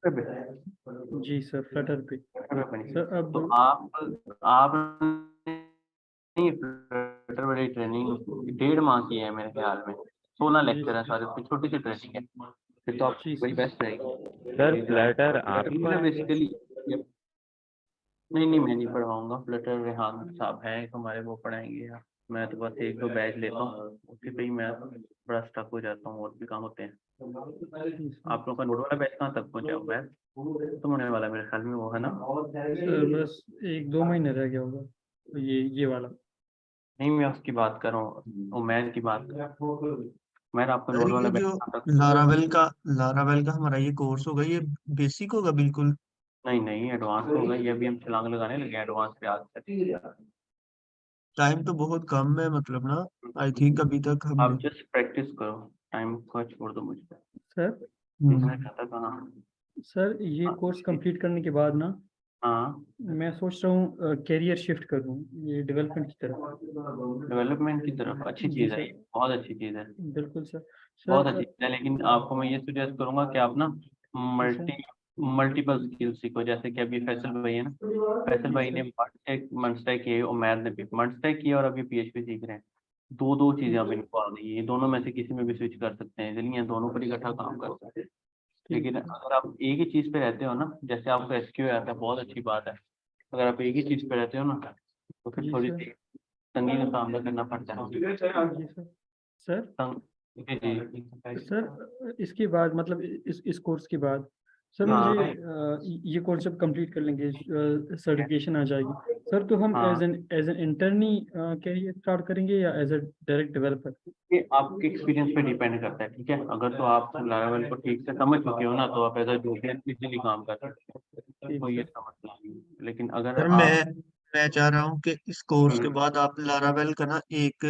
जी sir, Flutter पे। Sir अब तो आप नहीं, फ्लटर वाली ट्रेनिंग 1.5 माह की है मेरे ख्याल में। 16 जी लेक्चर है सारे, इसमें छोटी-सी ट्रेनिंग है। फिर तो जी आपकी बड़ी सर। बेस्ट रहेगी। सर ये जो है फ्लटर आप ही फ्लटर में ना पढ़ाएंगे? बेसिकली नहीं, नहीं, मैं नहीं पढ़वाऊँगा। फ्लटर रेहान साहब हैं, एक हमारे, वो पढ़ाएँगे। मैं तो बस 1-2 बैच लेता हूँ, उसी पे ही मैं बड़ा स्टक हो जाता हूँ, और भी काम होते हैं। जी सर। आप लोगों का नोट वाला बैच कहाँ तक पहुँचा हुआ है? खत्म होने वाला है मेरे ख्याल में वो, है ना? सर बस 1-2 महीने रह गया होगा, तो ये वाला। नहीं, मैं उसकी बात कर रहा हूँ, उमैर की बात कर रहा हूँ। उमैर, आपका सर नोट ये वाला बैच जो कहाँ तक? लारावेल का हमारा ये कोर्स होगा, ये बेसिक होगा बिल्कुल? नहीं, नहीं, एडवांस होगा ये। अभी हम छलांग लगाने लगे हैं एडवांस पे आज से। टाइम तो बहुत कम है मतलब ना। आई थिंक अभी तक हमने। आप जस्ट प्रैक्टिस करो, टाइम को छोड़ दो मुझ पे। सर सीखना हम्म। चाहता कहाँ? सर ये हाँ, कोर्स कंप्लीट करने के बाद ना, हाँ, मैं सोच रहा हूँ करियर शिफ्ट करूँ, ये डेवलपमेंट की तरफ। डेवलपमेंट की तरफ अच्छी जी चीज़ है सर। ये, बहुत अच्छी चीज़ है। बिल्कुल सर। बहुत सर अच्छी चीज़ है, लेकिन आपको मैं ये सजेस्ट करूँगा कि आप ना जी सर। मल्टी मल्टीपल स्किल सीखो। जैसे कि अभी फैसल भाई है ना, फैसल जी भाई ने सर। मंस्टेक किए, उमैर ने भी मंस्टेक किया, और अभी पीएचपी सीख रहे हैं। दो दो चीज़ें अब इनको आ गई हैं, ये दोनों में से किसी में भी स्विच कर सकते हैं, इसलिए दोनों पर इकट्ठा काम कर सकते हैं। ठीक लेकिन है सर। अगर आप एक ही चीज़ पे रहते हो ना, जैसे आपको एसक्यू आता है, बहुत अच्छी बात है। अगर आप एक ही चीज़ पे रहते हो ना, तो फिर जी थोड़ी सर। सी तंगी का सामना करना पड़ता है। जी सर। सर तंग जी, जी। सर इसके बाद मतलब इस कोर्स के बाद सर मुझे हाँ, ये कोर्स जब कंप्लीट कर लेंगे, सर्टिफिकेशन आ जाएगी सर, तो हम हाँ। एज एन इंटर्न ही कैरियर स्टार्ट करेंगे या एज अ डायरेक्ट डेवलपर? ये आपके एक्सपीरियंस पे डिपेंड करता है, ठीक है? अगर तो आप लारावेल को ठीक से समझ चुके हो ना, तो आप एज अ जूनियर इजीली काम कर सकते हो, ठीक तो ये सर। समझना नहीं है। लेकिन अगर सर आप मैं चाह रहा हूँ कि इस कोर्स के हम्म, बाद आप लारावेल का ना एक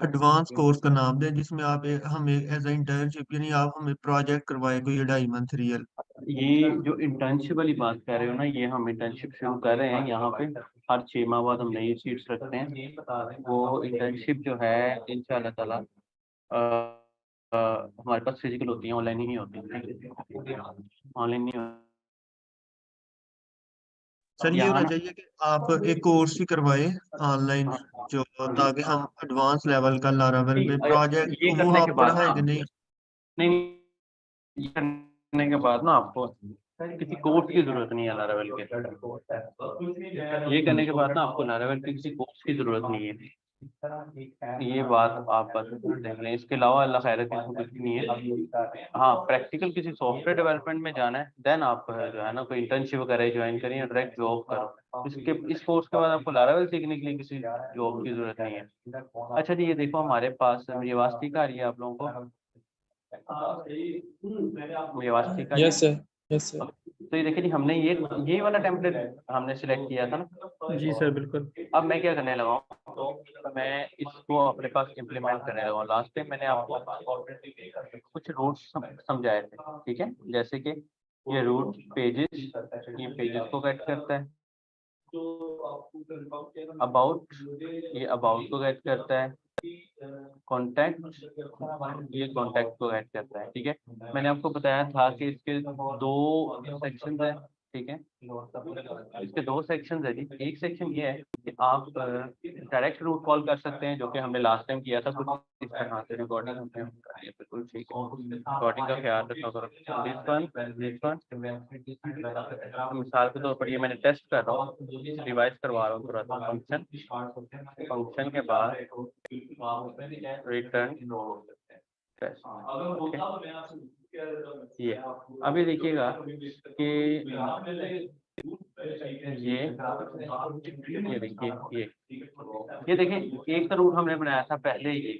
एडवांस कोर्स का नाम दें, जिसमें आप हमें एज ए इंटर्नशिप, यानी आप हमें प्रोजेक्ट करवाए कोई 2.5 मंथ रियल। ये जो इंटर्नशिप वाली बात कर रहे हो ना, ये हम इंटर्नशिप शुरू कर रहे हैं यहाँ पे। हर 6 माह बाद हम नई सीट्स रखते हैं। वो इंटर्नशिप जो है, इंशाल्लाह ताला हमारे पास फिजिकल होती है, ऑनलाइन ही नहीं होती। ऑनलाइन नहीं होती। सर ये यहाँ होना ना, चाहिए कि आप एक कोर्स ही करवाए ऑनलाइन, जो ताकि हम एडवांस लेवल का लारावेल नहीं, पे प्रोजेक्ट ये वो करने के आप बाद ना, पढ़ाएंगे नहीं? नहीं, ये करने के बाद ना आपको किसी कोर्स की जरूरत नहीं है लारावेल के। ये करने के बाद ना आपको लारावेल के किसी कोर्स की जरूरत नहीं है। ये बात आप बस देख लें, इसके अलावा अल्लाह खैर इसमें कुछ भी नहीं है। हाँ, प्रैक्टिकल किसी सॉफ्टवेयर डेवलपमेंट में जाना है, देन आप जो है ना कोई इंटर्नशिप वगैरह ज्वाइन करिए, डायरेक्ट जॉब करो। इस कोर्स के बाद आपको लारावेल सीखने के लिए किसी जॉब की जरूरत नहीं है। अच्छा जी, ये देखो हमारे पास ये वास्तिका आ रही है आप लोगों को, ये वास्तिका आ रही यस है। Sir, yes sir. तो ये देखिए जी, हमने ये वाला टेम्पलेट हमने सिलेक्ट किया था ना। जी सर बिल्कुल। अब मैं क्या करने लगा हूँ, तो मैं इसको अपने पास इम्प्लीमेंट करने लगा हूँ। लास्ट टाइम मैंने आपको कुछ रूट्स समझाए थे, ठीक है? जैसे कि ये रूट पेजेस, ये पेजेस को गेट करता है। अबाउट, ये अबाउट को गेट करता है। कॉन्टैक्ट, ये कॉन्टैक्ट को ऐड करता है, ठीक है? मैंने आपको बताया था कि इसके दो सेक्शन है, ठीक है? इसके दो सेक्शन है जी। एक सेक्शन ये है कि आप डायरेक्ट रूट कॉल कर सकते हैं, जो कि हमने लास्ट टाइम किया था कुछ इस तरह से। रिकॉर्डिंग हमने कराई है, बिल्कुल ठीक है। रिकॉर्डिंग का ख्याल रखा करो। मिसाल के तौर पर ये मैंने टेस्ट कर रहा हूँ, रिवाइज करवा रहा हूँ थोड़ा सा। फंक्शन, फंक्शन के बाद रिटर्न टेस्ट, ये अभी देखिएगा कि ये देखिए, ये देखिए, एक तो रूट हमने बनाया था पहले ही,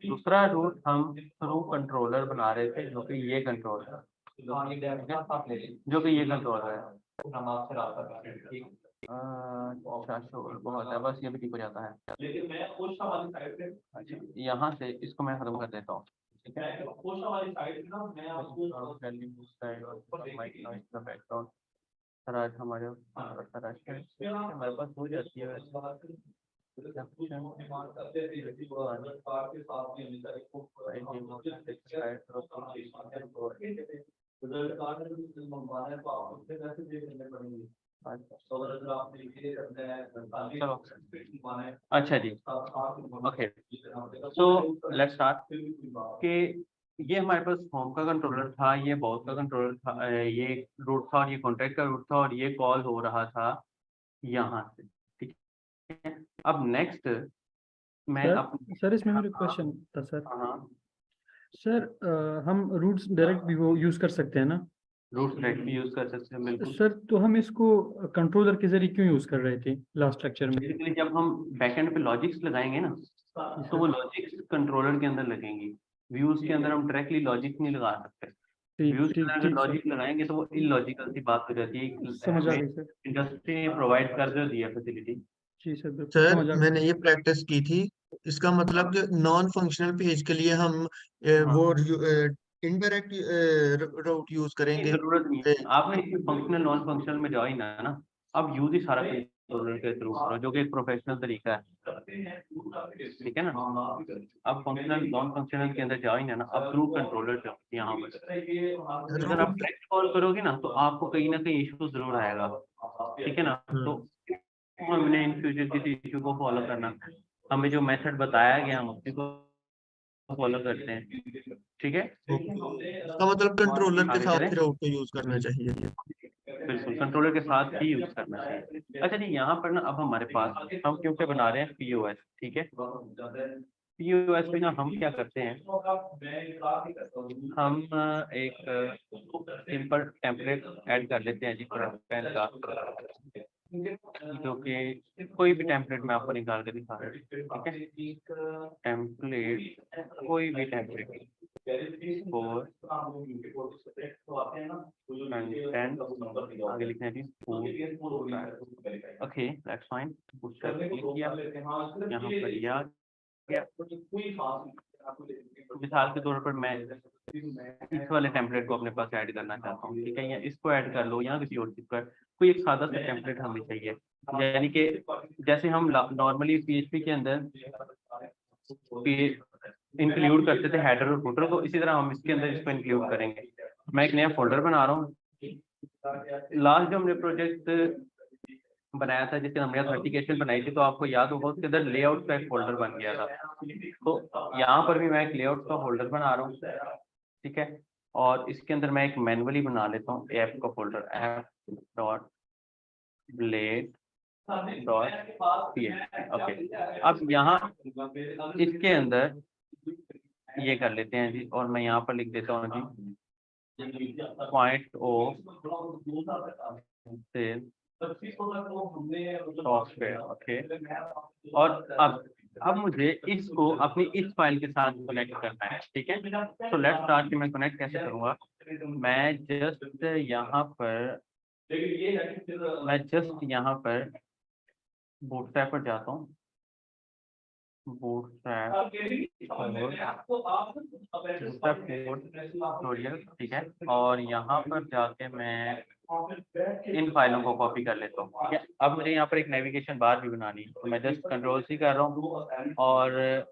दूसरा रूट हम थ्रू कंट्रोलर बना रहे थे, जो कि ये कंट्रोलर, जो कि ये कंट्रोलर है। अच्छा, शोर बहुत है, बस ये भी ठीक हो जाता है। अच्छा, यहाँ से इसको मैं खत्म कर देता हूँ, ठीक है? बैकग्राउंड सराज सराज हमारे पास हो जाती है वैसे। चलो अच्छा जी, ओके। सो लेट्स स्टार्ट कि ये हमारे पास होम का कंट्रोलर था, ये बहुत का कंट्रोलर था, ये रूट था और ये कॉन्ट्रैक्ट का रूट था और ये कॉल हो रहा था यहाँ से, ठीक है। अब नेक्स्ट मैं सर इसमें मेरा क्वेश्चन था सर। हाँ, सर हम रूट्स डायरेक्ट भी वो यूज कर सकते हैं ना? रूट डायरेक्ट भी यूज कर सकते हैं बिल्कुल। सर तो हम इसको कंट्रोलर के जरिए क्यों यूज कर रहे थे लास्ट लेक्चर में? बेसिकली जब हम बैकएंड पे लॉजिक्स लगाएंगे ना, तो वो लॉजिक्स कंट्रोलर के अंदर लगेंगी। व्यूज के अंदर हम डायरेक्टली लॉजिक नहीं लगा सकते। ठीक व्यूज के ठीक अंदर ठीक सर, लॉजिक लगाएंगे तो वो इलॉजिकल सी बात हो जाती है। समझ आ हमें गई सर। इंडस्ट्री ने प्रोवाइड कर जो दिया फैसिलिटी। जी सर बिल्कुल सर समझ आ मैंने गई। ये प्रैक्टिस की थी। इसका मतलब जो नॉन फंक्शनल पेज के लिए हम हाँ, वो इनडायरेक्ट रूट यूज नहीं, करेंगे। जरूरत नहीं है। आपने इसमें फंक्शनल नॉन फंक्शनल में ज्वाइन है ना, अब यूज ही सारा कंट्रोलर के थ्रू करो, जो कि एक प्रोफेशनल तरीका है, ठीक है ना। अब फंक्शनल नॉन फंक्शनल के अंदर ज्वाइन है ना, अब थ्रू कंट्रोलर से यहाँ पर अगर आप रूट डायरेक्ट कॉल करोगे ना, तो आपको कहीं ना कहीं इशू जरूर आएगा, ठीक है ना। तो हमने इन फ्यूचर किसी इशू को फॉलो करना, हमें जो मेथड बताया गया हम उसी को फॉलो करते हैं, ठीक है। इसका मतलब कंट्रोलर के आगे साथ चलें। ही रूट को यूज करना चाहिए। बिल्कुल कंट्रोलर के साथ ही यूज करना चाहिए। अच्छा जी, यहाँ पर ना अब हमारे पास हम क्योंकि बना रहे हैं पीओएस, ठीक है। पीओएस में ना हम क्या करते हैं, हम एक सिंपल टेम्पलेट ऐड कर लेते हैं जी पेन का, जो कि कोई भी टेम्पलेट मैं आपको निकाल के दिखा रहा हूँ, ठीक है। टेम्पलेट कोई भी टेम्पलेट फॉर कंटेंट आगे लिखना है जी, ओके दैट्स फाइन। क्लिक किया, यहाँ पर दिया गया। मिसाल के तौर पर मैं इस वाले टेम्पलेट को अपने पास ऐड करना चाहता हूँ, ठीक है। या इसको ऐड कर लो या किसी और चीज पर, कोई एक सादा सा टेम्पलेट हमें चाहिए। यानी कि जैसे हम नॉर्मली पीएचपी के अंदर इंक्लूड करते थे हेडर और फुटर को, इसी तरह हम इसके अंदर इसको इंक्लूड करेंगे। मैं एक नया फोल्डर बना रहा हूँ। लास्ट जो हमने प्रोजेक्ट बनाया था जिसके हमने ऑथेंटिकेशन बनाई थी, तो आपको याद होगा उसके अंदर लेआउट का एक फोल्डर बन गया था। तो यहाँ पर भी मैं एक लेआउट का फोल्डर बना रहा हूँ, ठीक है। और इसके अंदर मैं एक मैनुअली बना लेता हूँ ऐप का folder, app dot blade dot okay. अब यहाँ इसके अंदर ये कर लेते हैं जी, और मैं यहाँ पर लिख देता हूँ जी point of sale software, okay. और अब मुझे इसको अपनी इस फाइल के साथ कनेक्ट करना है, ठीक है। तो लेट्स स्टार्ट कि मैं कनेक्ट कैसे करूँगा। मैं जस्ट यहाँ पर बूटस्ट्रैप पर जाता हूँ, बूटस्ट्रैप ट्यूटोरियल, ठीक है। और यहाँ पर जाके मैं इन फाइलों को कॉपी कर लेता हूँ, ठीक है। अब मुझे यहाँ पर एक नेविगेशन बार भी बनानी है, तो मैं जस्ट कंट्रोल सी कर रहा हूँ और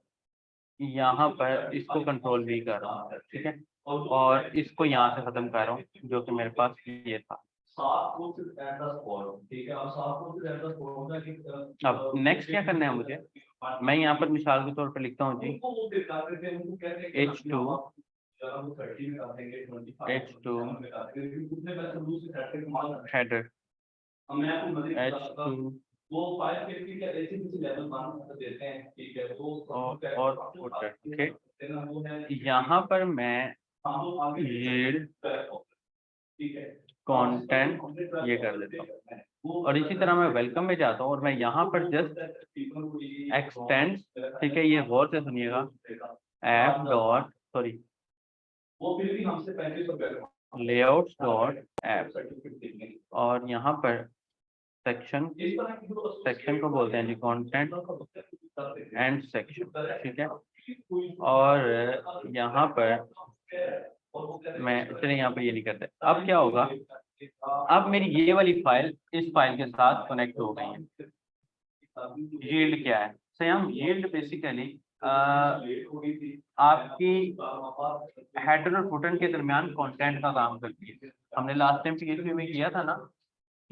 यहाँ पर इसको कंट्रोल भी कर रहा हूँ, ठीक है। और इसको यहाँ से खत्म कर रहा हूँ, जो कि मेरे पास ये था। अब नेक्स्ट क्या करना है मुझे, मैं यहाँ पर मिसाल के तौर पर लिखता हूँ जी H2 हेडर H2 और फुटर, ओके। यहाँ पर मैं yield कंटेंट ये कर देता हूँ, और इसी तरह मैं वेलकम में जाता हूँ और मैं यहाँ पर जस्ट एक्सटेंड, ठीक है। ये गौर से सुनिएगा, app dot sorry layouts dot app, और यहाँ पर सेक्शन को बोलते हैं जी कंटेंट एंड सेक्शन, ठीक है। और यहाँ पर मैं चलिए यहाँ पे ये नहीं करते। अब क्या होगा, अब मेरी ये वाली फाइल इस फाइल के साथ कनेक्ट हो गई है। यील्ड क्या है सयाम, यील्ड बेसिकली आपकी हेडर और फुटर के दरमियान कंटेंट का काम करती है। हमने लास्ट टाइम PHP में किया था ना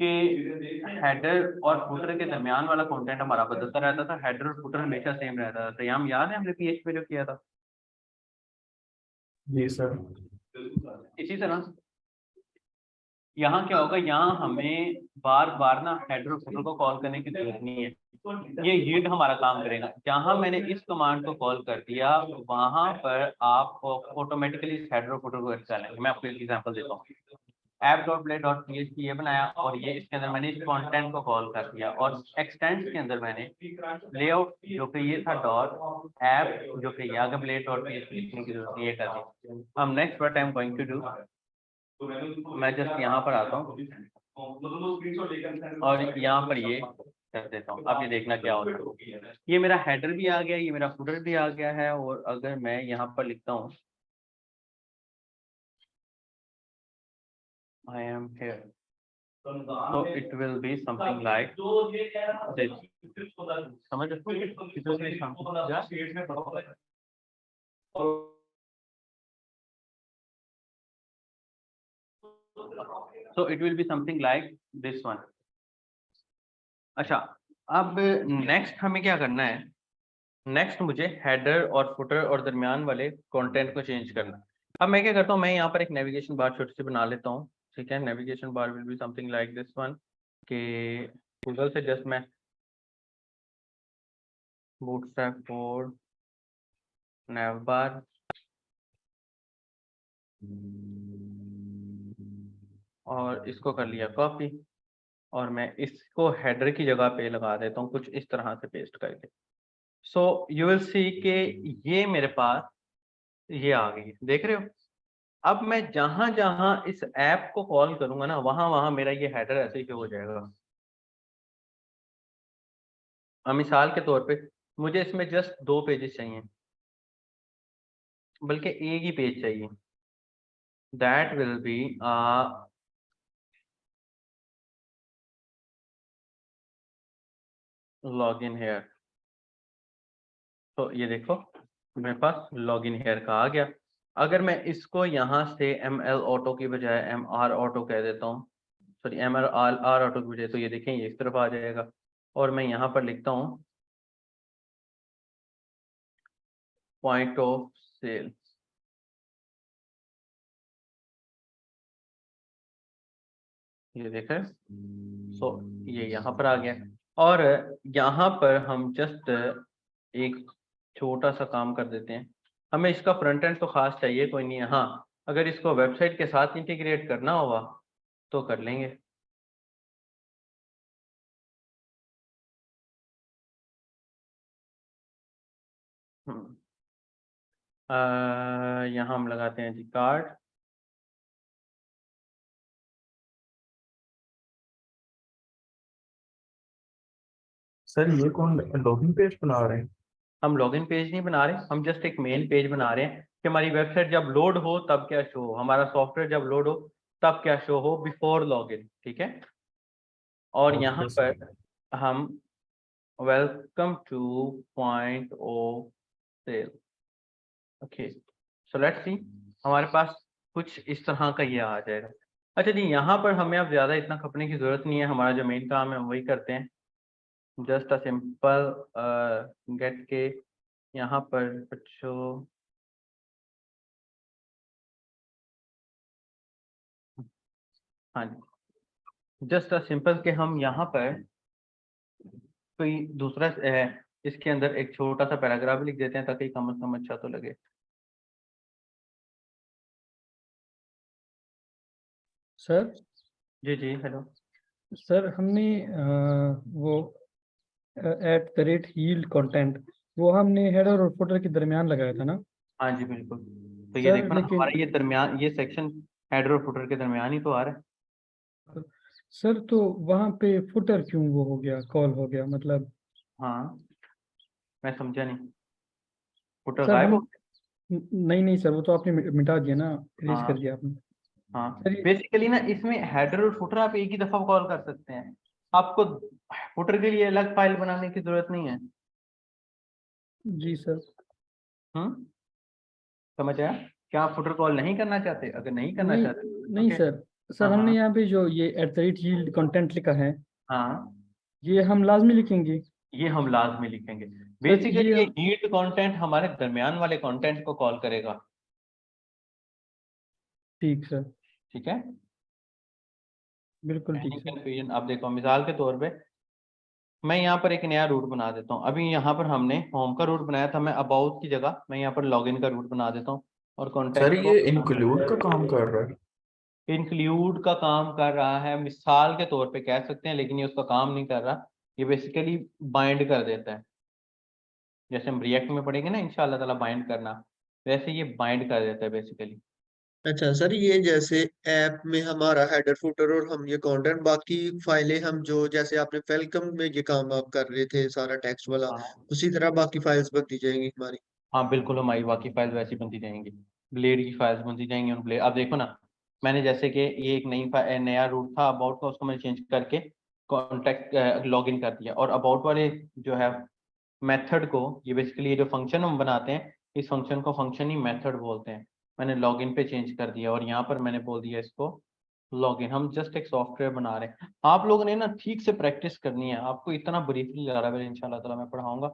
कि हेडर और फुटर के दरमियान वाला कंटेंट हमारा बदलता रहता था, हेडर और फुटर हमेशा सेम रहता था। तो यहाँ याद है हमने PHP में जो किया था? जी सर। इसी तरह यहाँ क्या होगा, यहाँ हमें बार बार ना हेडर और फुटर को कॉल करने की जरूरत नहीं है, ये यील्ड हमारा काम करेगा। जहाँ मैंने इस कमांड को कॉल कर दिया वहां पर आप ऑटोमेटिकली इस हेडर और फुटर को एक्सेल लेंगे। मैं आपको एक एग्जांपल देता हूँ। app.play.php ये बनाया और ये इसके अंदर मैंने इस कंटेंट को कॉल कर दिया और एक्सटेंस के अंदर मैंने लेआउट जो कि ये था डॉट ऐप जो कि यहाँ का play.php लिखने की जरूरत नहीं है कर दी। हम next what I am going to do, मैं जस्ट यहाँ पर आता हूँ और यहाँ पर ये कर देता हूँ। आप ये देखना क्या होता है, ये मेरा हेडर भी आ गया, ये मेरा फुटर भी आ गया है। और अगर मैं यहाँ पर लिखता हूँ I am here, so it will be something like this. समझ रहे हो? It will be something so it will be something like this one. अच्छा, अब नेक्स्ट हमें क्या करना है? नेक्स्ट मुझे हेडर और फुटर और दरमियान वाले कंटेंट को चेंज करना है। अब मैं क्या करता हूँ, मैं यहाँ पर एक नेविगेशन बार छोटी सी बना लेता हूँ। ठीक है, navigation bar will be something like this one कि गूगल से जस्ट मैं बूटस्ट्रैप फॉर nav बार और इसको कर लिया कॉपी और मैं इसको हेडर की जगह पे लगा देता हूँ कुछ इस तरह से पेस्ट करके। सो यू विल सी के ये मेरे पास ये आ गई, देख रहे हो? अब मैं जहां जहां इस ऐप को कॉल करूंगा ना वहां वहां मेरा ये हेडर ऐसे ही हो जाएगा। अब मिसाल के तौर पे मुझे इसमें जस्ट 2 पेजेस चाहिए, बल्कि एक ही पेज चाहिए। That will be log in here. तो ये देखो मेरे पास लॉग इन हेयर का आ गया। अगर मैं इसको यहाँ से ML ऑटो की बजाय MR ऑटो कह देता हूँ, सॉरी MR ऑटो की बजाय, तो ये देखें ये इस तरफ आ जाएगा। और मैं यहाँ पर लिखता हूँ पॉइंट ऑफ सेल, ये देखें। सो ये यहाँ पर आ गया और यहाँ पर हम जस्ट एक छोटा सा काम कर देते हैं। हमें इसका फ्रंट एंड तो खास चाहिए कोई नहीं है, हाँ अगर इसको वेबसाइट के साथ इंटीग्रेट करना होगा तो कर लेंगे। यहाँ हम लगाते हैं जी कार्ड। सर ये कौन लॉगिन पेज बना रहे हैं? हम लॉगिन पेज नहीं बना रहे, हम जस्ट एक मेन पेज बना रहे हैं कि हमारी वेबसाइट जब लोड हो तब क्या शो हो, हमारा सॉफ्टवेयर जब लोड हो तब क्या शो हो बिफोर लॉगिन। ठीक है, और यहाँ पर हम welcome to point of sale. Okay, so let's see हमारे पास कुछ इस तरह का ये आ जाएगा। अच्छा जी, यहाँ पर हमें अब ज़्यादा इतना खपने की ज़रूरत नहीं है, हमारा जो मेन काम है हम वही करते हैं। जस्ट अ सिंपल गेट के यहाँ पर बच्चों हाँ जी, जस्ट अ सिंपल के हम यहाँ पर कोई दूसरा इसके अंदर एक छोटा सा पैराग्राफ भी लिख देते हैं ताकि कम से कम अच्छा तो लगे। सर जी जी हेलो सर, हमने वो @yield कंटेंट वो हमने हेडर और फुटर के दरमियान लगाया था ना? हाँ जी बिल्कुल। तो ये सर देखो ना लेकिन हमारा ये दरमियान ये सेक्शन हेडर और फुटर के दरमियान ही तो आ रहा है। सर तो वहाँ पे फुटर क्यों वो हो गया, कॉल हो गया मतलब? हाँ मैं समझा नहीं, फुटर सर गायब हम हो? नहीं नहीं सर, वो तो आपने मिटा दिया ना, इरेज कर हाँ दिया आपने। हाँ, सर बेसिकली ना इसमें हेडर और फुटर आप एक ही दफा कॉल कर सकते हैं, आपको फुटर के लिए अलग फाइल बनाने की जरूरत नहीं है। जी सर। समझ आया? क्या आप फुटर कॉल नहीं करना चाहते? अगर नहीं करना नहीं चाहते नहीं ओके। सर। सर हाँ हमने हाँ यहाँ पे जो ये @yield कंटेंट लिखा है, हाँ, ये हम लाजमी लिखेंगे? ये हम लाजमी लिखेंगे। सर बेसिकली ये ये हीट कंटेंट हमारे दरमियान वाले कंटेंट को कॉल करेगा। ठीक सर, ठीक है, बिल्कुल एनी ठीक सर। कंफ्यूजन? अब देखो मिसाल के तौर पे मैं यहाँ पर एक नया रूट बना देता हूँ। अभी यहाँ पर हमने होम का रूट बनाया था, मैं अबाउट की जगह मैं यहाँ पर लॉगिन का रूट बना देता हूँ और सर कॉन्टैक्ट को ये इंक्लूड का काम कर रहा है। इंक्लूड का काम कर रहा है, मिसाल के तौर पे कह सकते हैं, लेकिन ये उसका काम नहीं कर रहा। ये बेसिकली बाइंड कर देता है, जैसे हम रिएक्ट में पढ़ेंगे ना इंशाल्लाह ताला बाइंड करना, वैसे ये बाइंड कर देता है बेसिकली। अच्छा सर, ये जैसे ऐप में हमारा हेडर फुटर और हम ये कंटेंट, बाकी फाइलें हम जो जैसे आपने वेलकम में ये काम आप कर रहे थे सारा टेक्स्ट वाला, हाँ उसी तरह बाकी फाइल्स बनती जाएंगी हमारी। हाँ बिल्कुल, हमारी बाकी फाइल वैसी बनती जाएंगी, ब्लेड की फाइल्स बनती जाएंगी। और ब्लेड अब देखो ना, मैंने जैसे कि ये एक नया रूट था अबाउट का, उसको मैंने चेंज करके कॉन्टैक्ट लॉगिन कर दिया। और अबाउट वाले जो है मेथड को, ये बेसिकली ये जो फंक्शन हम बनाते हैं, इस फंक्शन को फंक्शन ही मेथड बोलते हैं। मैंने लॉगिन पे चेंज कर दिया और यहाँ पर मैंने बोल दिया इसको लॉगिन। हम जस्ट एक सॉफ्टवेयर बना रहे हैं। आप लोगों ने ना ठीक से प्रैक्टिस करनी है, आपको इतना ब्रीफली लारावेल इंशाल्लाह ताला मैं पढ़ाऊंगा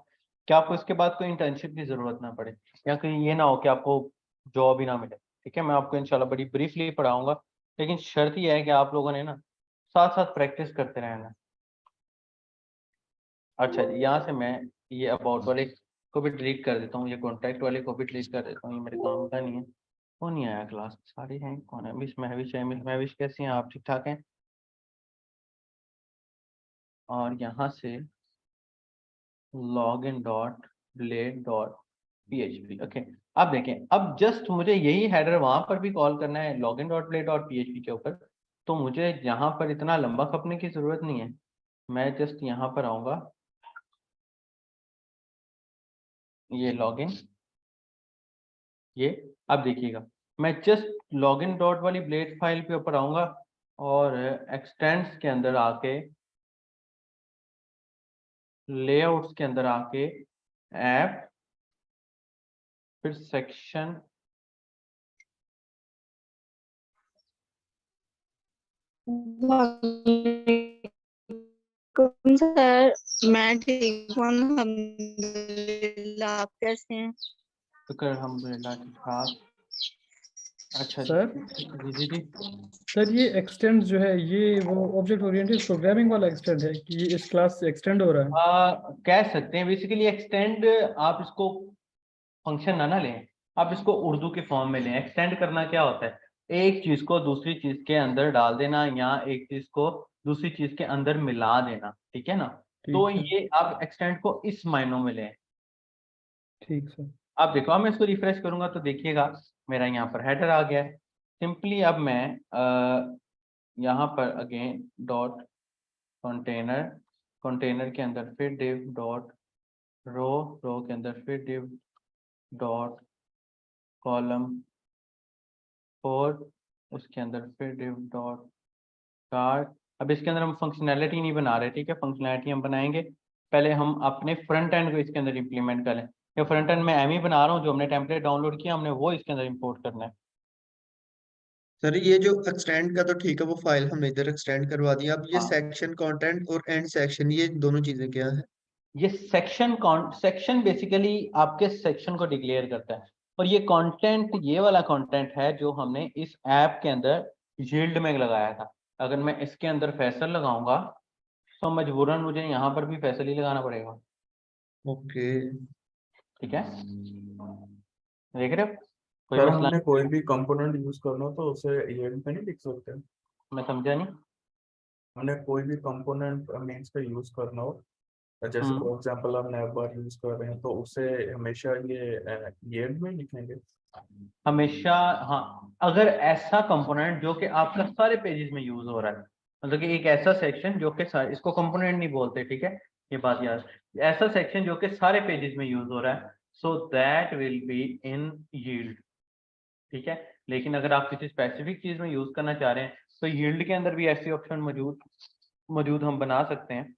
कि आपको इसके बाद कोई इंटर्नशिप की जरूरत ना पड़े, या कहीं ये ना हो कि आपको जॉब ही ना मिले। ठीक है, मैं आपको इंशाल्लाह बड़ी ब्रीफली पढ़ाऊंगा, लेकिन शर्त यह है कि आप लोगों ने ना साथ साथ प्रैक्टिस करते रहना। अच्छा जी, यहाँ से मैं ये अबाउट वाले को भी डिलीट कर देता हूँ, ये कॉन्टैक्ट वाले को भी डिलीट कर देता हूँ, ये मेरे काम का नहीं है। कौन नहीं आया क्लास? सारे हैं। कौन है? मिस महविश है। मिस महविश कैसी हैं आप? ठीक ठाक हैं? और यहाँ से log in dot blade dot PHP। Okay, अब देखें, अब जस्ट मुझे यही हेडर वहां पर भी कॉल करना है log in dot blade dot PHP के ऊपर, तो मुझे यहाँ पर इतना लंबा खपने की जरूरत नहीं है। मैं जस्ट यहाँ पर आऊँगा, ये लॉगिन, ये अब देखिएगा, मैं जस्ट लॉगिन डॉट वाली ब्लेड फाइल के ऊपर आऊंगा और एक्सटेंड्स के अंदर आके, लेआउट्स के अंदर आके, ऐप, फिर सेक्शन, वालेकुम सर, मैं ठीक हूँ अल्हम्दुलिल्लाह, आप कैसे हैं? शुक्र अल्हम्दुलिल्लाह ठीक ठाक। अच्छा जी सर जी जी जी। सर ये एक्सटेंड जो है, ये वो ऑब्जेक्ट ओरिएंटेड प्रोग्रामिंग वाला एक्सटेंड है कि ये इस क्लास से एक्सटेंड हो रहा है? कह सकते हैं बेसिकली एक्सटेंड, आप इसको फंक्शन ना लें, आप इसको उर्दू के फॉर्म में लें। एक्सटेंड करना क्या होता है? एक चीज को दूसरी चीज के अंदर डाल देना, या एक चीज को दूसरी चीज के अंदर मिला देना। ठीक है ना? तो ठीक सर। ये आप एक्सटेंड को इस मायनों में लें। ठीक सर। आप देखो, अब मैं इसको रिफ्रेश करूंगा तो देखिएगा मेरा यहाँ पर हेडर आ गया है। सिंपली अब मैं यहाँ पर अगेन डॉट कंटेनर, कंटेनर के अंदर फिर div डॉट रो, रो के अंदर फिर div डॉट कॉलम 4, उसके अंदर फिर div डॉट कार्ड। अब इसके अंदर हम फंक्शनैलिटी नहीं बना रहे, ठीक है, फंक्शनैलिटी हम बनाएंगे पहले हम अपने फ्रंट एंड को इसके अंदर इंप्लीमेंट करें। या फ्रंट एंड में एम ही बना रहा हूँ, जो हमने टेम्पलेट डाउनलोड किया हमने वो इसके अंदर इंपोर्ट करना है। सर ये जो एक्सटेंड का तो ठीक है, वो फाइल हमने इधर एक्सटेंड करवा दी। अब ये हाँ, सेक्शन कंटेंट और एंड सेक्शन, ये दोनों चीजें क्या है? ये सेक्शन बेसिकली आपके सेक्शन को डिक्लेयर करता है, और ये कंटेंट, ये वाला कंटेंट है जो हमने इस ऐप के अंदर यील्ड में लगाया था। अगर मैं इसके अंदर फैसल लगाऊंगा तो मजबूरन मुझे यहाँ पर भी फैसल ही लगाना पड़ेगा। ओके ठीक है, देख रहे हो? कोई सर मसला हमने कोई भी कंपोनेंट यूज करना हो तो उसे ईएल पे नहीं लिख सकते? नहीं? मैं समझा नहीं। हमने कोई भी कंपोनेंट मीन्स का यूज करना हो, जैसे हम्म, फॉर एग्जांपल हम नैब बार यूज कर रहे हैं, तो उसे हमेशा ये ईएल में लिखेंगे? हमेशा, हाँ, अगर ऐसा कंपोनेंट जो कि आपका सारे पेजेस में यूज हो रहा है, मतलब कि एक ऐसा सेक्शन जो कि इसको कंपोनेंट नहीं बोलते, ठीक है, ये बात याद, ऐसा सेक्शन जो कि सारे पेजेस में यूज हो रहा है, so that will be in yield. ठीक है, लेकिन अगर आप किसी स्पेसिफिक चीज में यूज करना चाह रहे हैं तो यील्ड के अंदर भी ऐसी ऑप्शन मौजूद मौजूद हम बना सकते हैं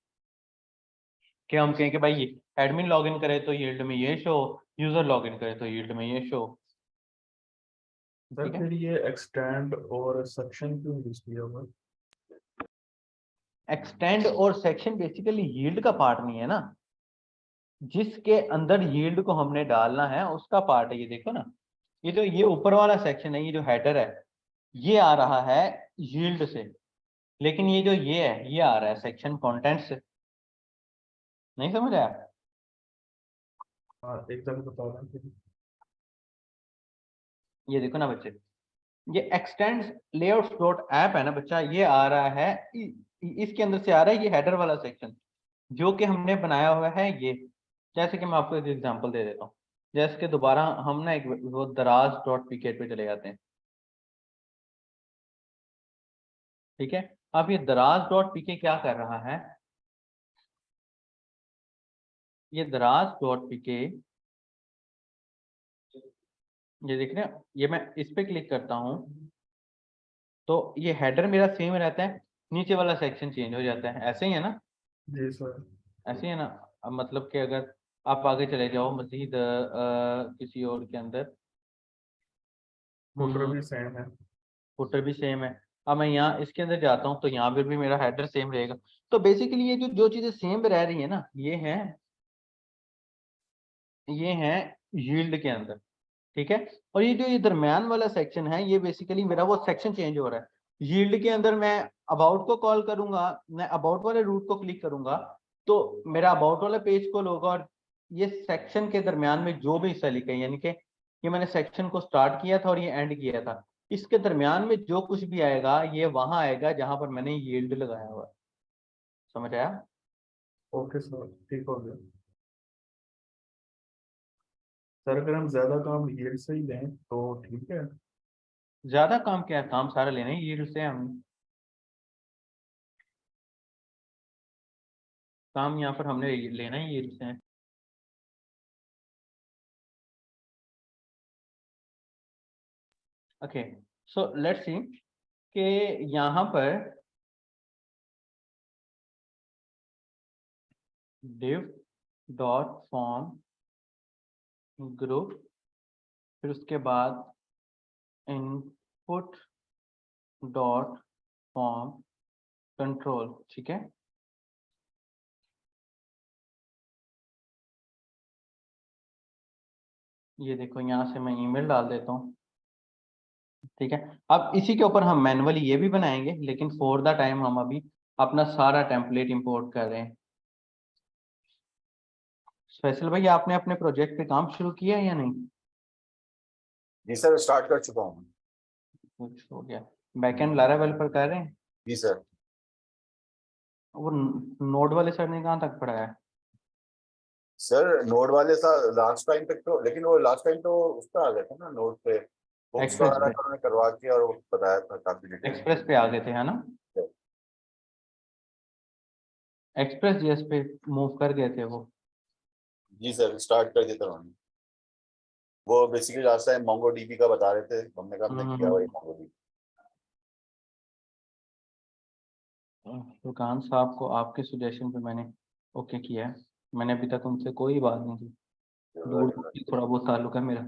कि हम कहें कि भाई एडमिन लॉगिन करे तो यील्ड में ये शो, यूजर लॉगिन करे तो यील्ड में ये शो। सर ठीक है। फिर ये एक्सटेंड और सेक्शन क्यों यूज किया हुआ है? एक्सटेंड और सेक्शन बेसिकली यील्ड का पार्ट नहीं है ना, जिसके अंदर यील्ड को हमने डालना है उसका पार्ट है। ये देखो ना, ये जो ये ऊपर वाला सेक्शन है, ये जो हेडर है, ये आ रहा है यील्ड से, लेकिन ये जो ये है ये आ रहा है सेक्शन कंटेंट से। नहीं समझ आया? हाँ एकदम बता रहा हूँ। ये देखो ना बच्चे, ये एक्सटेंड लेआउट्स डॉट ऐप है ना बच्चा, ये आ रहा है इसके अंदर से आ रहा है ये हेडर वाला सेक्शन जो कि हमने बनाया हुआ है। ये जैसे कि मैं आपको एक एग्जांपल दे देता हूँ, जैसे कि दोबारा हम ना एक वो दराज डॉट पीके पे चले जाते हैं। ठीक है, अब ये दराज डॉट पीके क्या कर रहा है, ये दराज डॉट पीके, ये देख रहे हैं, ये मैं इस पे क्लिक करता हूँ तो ये हेडर मेरा सेम रहता है, नीचे वाला सेक्शन चेंज हो जाता है। ऐसे ही है ना? जी सर। ऐसे ही है ना? अब मतलब कि अगर आप आगे चले जाओ मजीद किसी और के अंदर, फुटर भी सेम है। फुटर भी सेम है। अब मैं यहाँ इसके अंदर जाता हूँ तो यहाँ पर भी मेरा हेडर सेम रहेगा। तो बेसिकली ये जो जो चीजें सेम रह रही है ना, ये है यील्ड के अंदर। ठीक है, और ये जो ये दरम्यान वाला सेक्शन है, ये बेसिकली मेरा वो सेक्शन चेंज हो रहा है। यील्ड के अंदर मैं अबाउट को कॉल करूंगा, मैं अबाउट वाले रूट को क्लिक करूंगा तो मेरा अबाउट वाला पेज कॉल होगा, और ये सेक्शन के दरम्यान में जो भी हिस्सा लिखा है, यानी कि ये मैंने सेक्शन को स्टार्ट किया था और ये एंड किया था, इसके दरम्यान में जो कुछ भी आएगा ये वहां आएगा जहां पर मैंने यील्ड लगाया हुआ है। समझ आया? ओके सर, ठीक हो गया। सर अगर हम ज्यादा काम यील्ड से ही लें तो ठीक है? ज्यादा काम क्या है, काम सारा लेना है यील्ड से। हम काम यहाँ पर हमने लेना ही यील्ड से है। ओके, सो लेट्स सी कि यहाँ पर div डॉट फॉर्म ग्रुप, फिर उसके बाद इनपुट डॉट फॉर्म कंट्रोल। ठीक है, ये देखो यहाँ से मैं ईमेल डाल देता हूँ। ठीक है, अब इसी के ऊपर हम मैनुअली ये भी बनाएंगे, लेकिन फॉर द टाइम हम अभी अपना सारा टेम्पलेट इंपोर्ट कर रहे हैं। फैसल भाई, आपने अपने प्रोजेक्ट पे काम शुरू किया है या नहीं? जी सर, स्टार्ट कर चुका हूँ। कुछ हो गया? बैकएंड लारावेल पर कर रहे हैं? जी सर। वो नोड वाले सर ने कहाँ तक पढ़ाया है? सर नोड वाले साल लास्ट टाइम तक तो, लेकिन वो लास्ट टाइम तो उस पर आ गए थे ना, नोड पे बुक्स एक्सप्रेस वगैरह पे, का उन्होंने करवा के और वो बताया था काफी डिटेल। एक्सप्रेस पे आ गए थे है ना? एक्सप्रेस जेएस पे मूव कर गए थे वो। जी सर, स्टार्ट कर दिया था उन्होंने। वो basically last time Mongo dB का बता रहे थे, हमने कहा हमने किया वही मोंगो डीबी। फुरकान साहब को आपके सजेशन पे मैंने ओके किया है। मैंने अभी तक उनसे कोई बात नहीं की, दूर थोड़ा बहुत ताल्लुक है मेरा।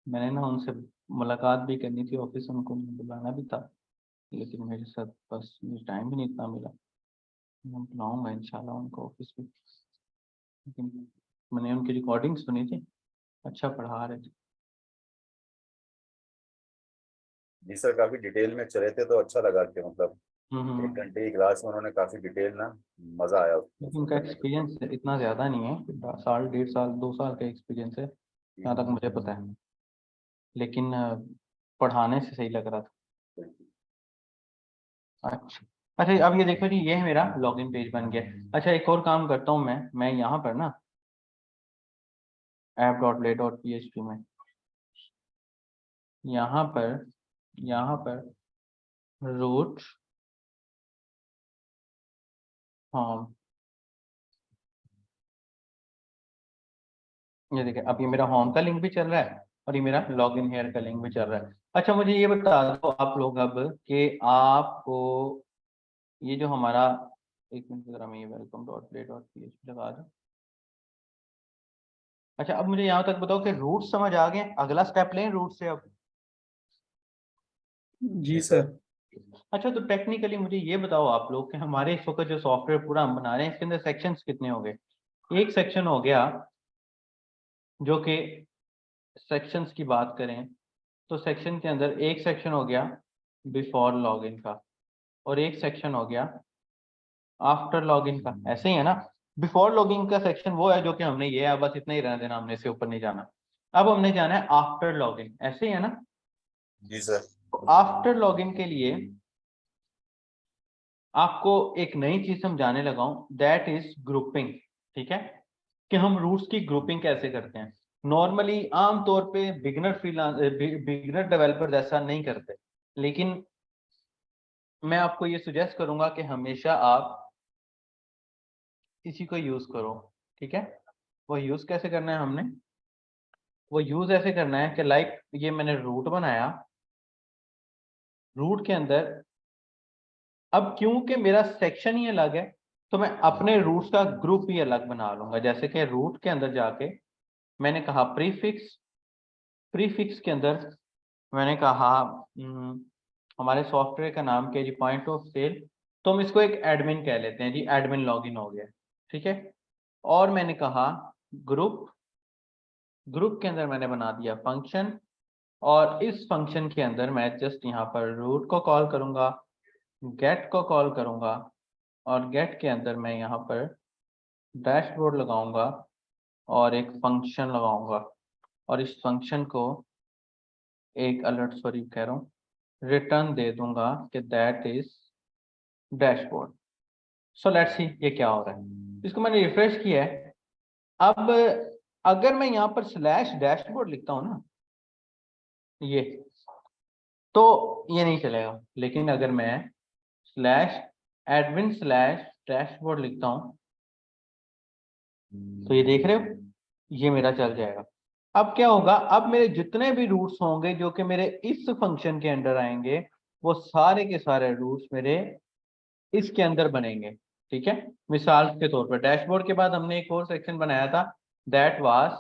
मैंने ना उनसे मुलाकात भी करनी थी, ऑफिस उनको बुलाना भी था, लेकिन मेरे साथ बस मुझे टाइम भी नहीं इतना मिला। मैं बुलाऊंगा इंशाल्लाह उनको ऑफिस भी, लेकिन मैंने उनकी रिकॉर्डिंग सुनी थी, अच्छा पढ़ा रहे थे। जी सर, काफी डिटेल में चले थे तो अच्छा लगा कि मतलब हम्म। 1 घंटे की क्लास में उन्होंने काफी डिटेल ना, मजा आया लेकिन उनका एक्सपीरियंस इतना ज़्यादा नहीं है, साल 1.5 साल 2 साल का एक्सपीरियंस है जहाँ तक मुझे पता है, लेकिन पढ़ाने से सही लग रहा था। अच्छा अच्छा, अब ये देखो जी, ये है मेरा लॉगिन पेज बन गया। अच्छा, एक और काम करता हूँ मैं यहाँ पर ना app.play.php में यहाँ पर रूट फॉर्म, ये देखिए अब ये मेरा होम का लिंक भी चल रहा है और ये मेरा लॉगिन हेयर का लिंक भी चल रहा है। अच्छा, मुझे ये बता दो आप लोग अब कि आपको ये जो हमारा एक मिनट जरा मैं ये welcome.play.php लगा दूं। अच्छा, अब मुझे यहाँ तक बताओ कि रूट समझ आ गए, अगला स्टेप लें रूट से अब। जी सर। अच्छा, तो टेक्निकली मुझे ये बताओ आप लोग कि हमारे इस वक्त जो सॉफ्टवेयर पूरा हम बना रहे हैं इसके अंदर सेक्शंस कितने हो गए। एक सेक्शन हो गया जो कि सेक्शंस की बात करें तो सेक्शन के अंदर एक सेक्शन हो गया बिफोर लॉगिन का और एक सेक्शन हो गया आफ्टर लॉगिन का, ऐसे ही है ना। बिफोर लॉगिन का सेक्शन वो है जो कि हमने ये है, बस इतना ही रहने देना, हमने इससे ऊपर नहीं जाना। अब हमने जाना है आफ्टर लॉगिन, ऐसे ही है ना। जी सर। आफ्टर लॉगिन के लिए आपको एक नई चीज समझाने लगा हूं, दैट इज ग्रुपिंग। ठीक है, कि हम रूट्स की ग्रुपिंग कैसे करते हैं। नॉर्मली आमतौर पे बिगनर डेवलपर ऐसा नहीं करते, लेकिन मैं आपको ये सुजेस्ट करूंगा कि हमेशा आप इसी को यूज करो। ठीक है, वो यूज कैसे करना है हमने, वो यूज ऐसे करना है कि लाइक ये मैंने रूट बनाया, रूट के अंदर अब क्योंकि मेरा सेक्शन ही अलग है तो मैं अपने रूट्स का ग्रुप ही अलग बना लूंगा। जैसे कि रूट के अंदर जाके मैंने कहा प्रीफिक्स, प्रीफिक्स के अंदर मैंने कहा हमारे सॉफ्टवेयर का नाम क्या है जी, पॉइंट ऑफ सेल, तो हम इसको एक एडमिन कह लेते हैं जी, एडमिन लॉगिन हो गया। ठीक है, और मैंने कहा ग्रुप, ग्रुप के अंदर मैंने बना दिया फंक्शन, और इस फंक्शन के अंदर मैं जस्ट यहाँ पर रूट को कॉल करूंगा, गेट को कॉल करूंगा, और गेट के अंदर मैं यहाँ पर डैशबोर्ड लगाऊंगा और एक फंक्शन लगाऊंगा, और इस फंक्शन को एक अलर्ट सॉरी कह रहा हूँ रिटर्न दे दूंगा कि that is dashboard. So let's सी ये क्या हो रहा है। इसको मैंने रिफ्रेश किया है। अब अगर मैं यहाँ पर स्लैश डैशबोर्ड लिखता हूँ ना, ये तो ये नहीं चलेगा, लेकिन अगर मैं स्लैश एडमिन स्लैश डैशबोर्ड लिखता हूँ तो ये देख रहे हो, ये मेरा चल जाएगा। अब क्या होगा, अब मेरे जितने भी रूट्स होंगे जो कि मेरे इस फंक्शन के अंडर आएंगे वो सारे के सारे रूट्स मेरे इसके अंदर बनेंगे। ठीक है, मिसाल के तौर पर डैशबोर्ड के बाद हमने एक और सेक्शन बनाया था, दैट वाज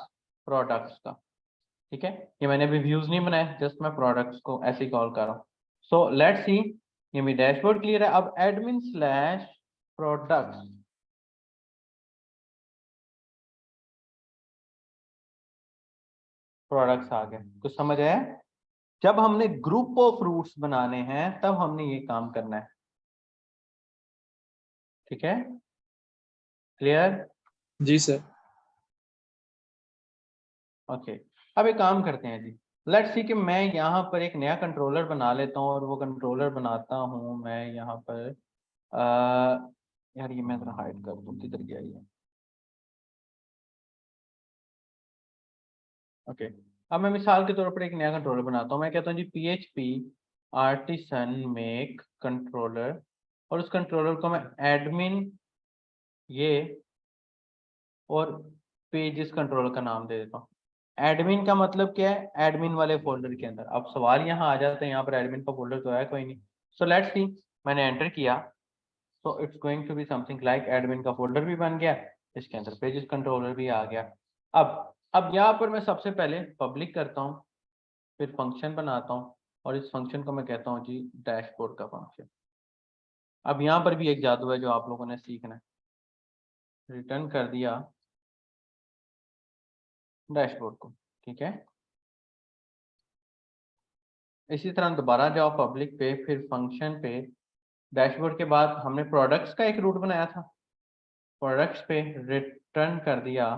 प्रोडक्ट्स का। ठीक है, ये मैंने अभी व्यूज नहीं बनाए, जस्ट मैं प्रोडक्ट्स को ऐसे ही कॉल कर रहा हूँ। सो लेट्स सी, ये मेरी डैशबोर्ड क्लियर है। अब एडमिन स्लैश प्रोडक्ट्स, प्रोडक्ट्स आ गए, कुछ समझ आया। जब हमने ग्रुप ऑफ रूट्स बनाने हैं तब हमने ये काम करना है। ठीक है, क्लियर। जी सर। ओके, अब एक काम करते हैं जी, लेट्स सी कि मैं यहाँ पर एक नया कंट्रोलर बना लेता हूँ, और वो कंट्रोलर बनाता हूँ मैं यहाँ पर यार ये मैं जरा हाइड कर दूँ, किधर गया ये। ओके, अब मैं मिसाल के तौर पर एक नया कंट्रोलर बनाता हूँ। मैं कहता हूँ जी PHP आर्टिसन मेक कंट्रोलर, और उस कंट्रोलर को मैं एडमिन ये और पेजेस कंट्रोलर का नाम दे देता हूँ। एडमिन का मतलब क्या है, एडमिन वाले फोल्डर के अंदर। अब सवाल यहाँ आ जाता है, यहाँ पर एडमिन का फोल्डर तो है कोई नहीं। सो लेट्स सी, मैंने एंटर किया तो it's going to be something like admin का फोल्डर भी बन गया, इसके अंदर पेजेस कंट्रोलर भी आ गया। अब यहाँ पर मैं सबसे पहले पब्लिक करता हूँ, फिर फंक्शन बनाता हूँ, और इस फंक्शन को मैं कहता हूँ जी डैशबोर्ड का फंक्शन। अब यहाँ पर भी एक जादू है जो आप लोगों ने सीखना है। रिटर्न कर दिया डैशबोर्ड को। ठीक है, इसी तरह दोबारा जाओ पब्लिक पे, फिर फंक्शन पे, डैशबोर्ड के बाद हमने प्रोडक्ट्स का एक रूट बनाया था, प्रोडक्ट्स पे रिटर्न कर दिया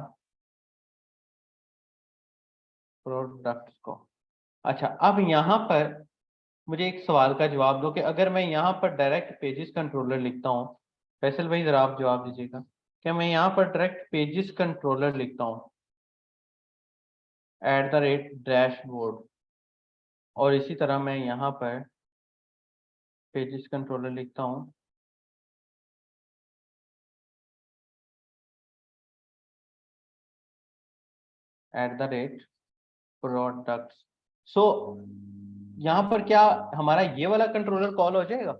प्रोडक्ट्स को। अच्छा, अब यहाँ पर मुझे एक सवाल का जवाब दो कि अगर मैं यहाँ पर डायरेक्ट पेजेस कंट्रोलर लिखता हूँ, फैसल भाई जरा आप जवाब दीजिएगा, क्या मैं यहाँ पर डायरेक्ट पेजेस कंट्रोलर लिखता हूँ @डैशबोर्ड, और इसी तरह मैं यहाँ पर पेजेस कंट्रोलर लिखता हूँ @products। सो यहाँ पर क्या हमारा ये वाला कंट्रोलर कॉल हो जाएगा,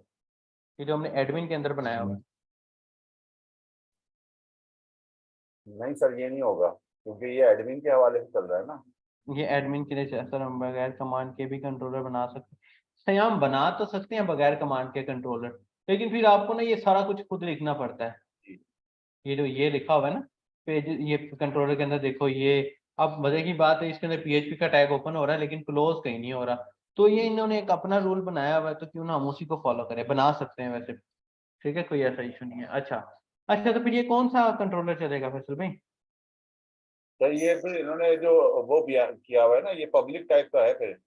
ये जो हमने एडमिन के अंदर बनाया हुआ है। नहीं सर, ये नहीं होगा क्योंकि ये एडमिन के हवाले से चल रहा है ना। ये एडमिन के लिए सर हम बगैर कमांड के भी कंट्रोलर बना सकते हैं। सही, हम बना तो सकते हैं बगैर कमांड के कंट्रोलर, लेकिन फिर आपको ना ये सारा कुछ खुद लिखना पड़ता है। ये जो ये लिखा हुआ है ना पेज, ये कंट्रोलर के अंदर देखो, ये अब मजे की बात है, इसके अंदर PHP का टैग ओपन हो रहा है लेकिन क्लोज कहीं नहीं हो रहा। तो ये इन्होंने एक अपना रूल बनाया हुआ है, तो क्यों ना हम उसी को फॉलो करें, बना सकते हैं वैसे। ठीक है, कोई ऐसा इशू नहीं है। अच्छा अच्छा, तो फिर ये कौन सा कंट्रोलर चलेगा फैसल भाई? सर ये फिर इन्होंने जो वो किया हुआ है ना, ये पब्लिक टाइप का है फिर।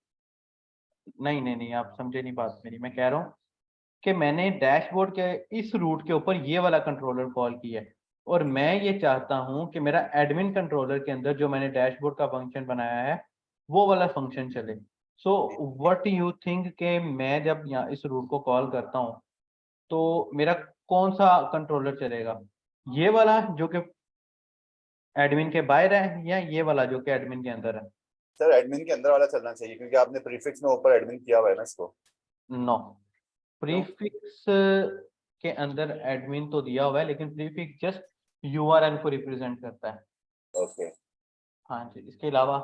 नहीं नहीं नहीं, आप समझे नहीं बात मेरी। मैं कह रहा हूँ कि मैंने डैशबोर्ड के इस रूट के ऊपर ये वाला कंट्रोलर कॉल किया है, और मैं ये चाहता हूँ कि मेरा एडमिन कंट्रोलर के अंदर जो मैंने डैशबोर्ड का फंक्शन बनाया है वो वाला फंक्शन चले। सो व्हाट यू थिंक कि मैं जब यहाँ इस रूट को कॉल करता हूँ तो मेरा कौन सा कंट्रोलर चलेगा? ये वाला जो कि एडमिन के बाहर है, या ये वाला जो कि एडमिन के अंदर है? सर एडमिन के अंदर वाला चलना चाहिए क्योंकि आपने प्रीफिक्स में ऊपर एडमिन किया हुआ है ना इसको। नो, प्रीफिक्स के अंदर एडमिन तो दिया हुआ है, लेकिन प्रीफिक्स जस्ट यूआरएल को रिप्रेजेंट करता है। ओके। हाँ जी, इसके अलावा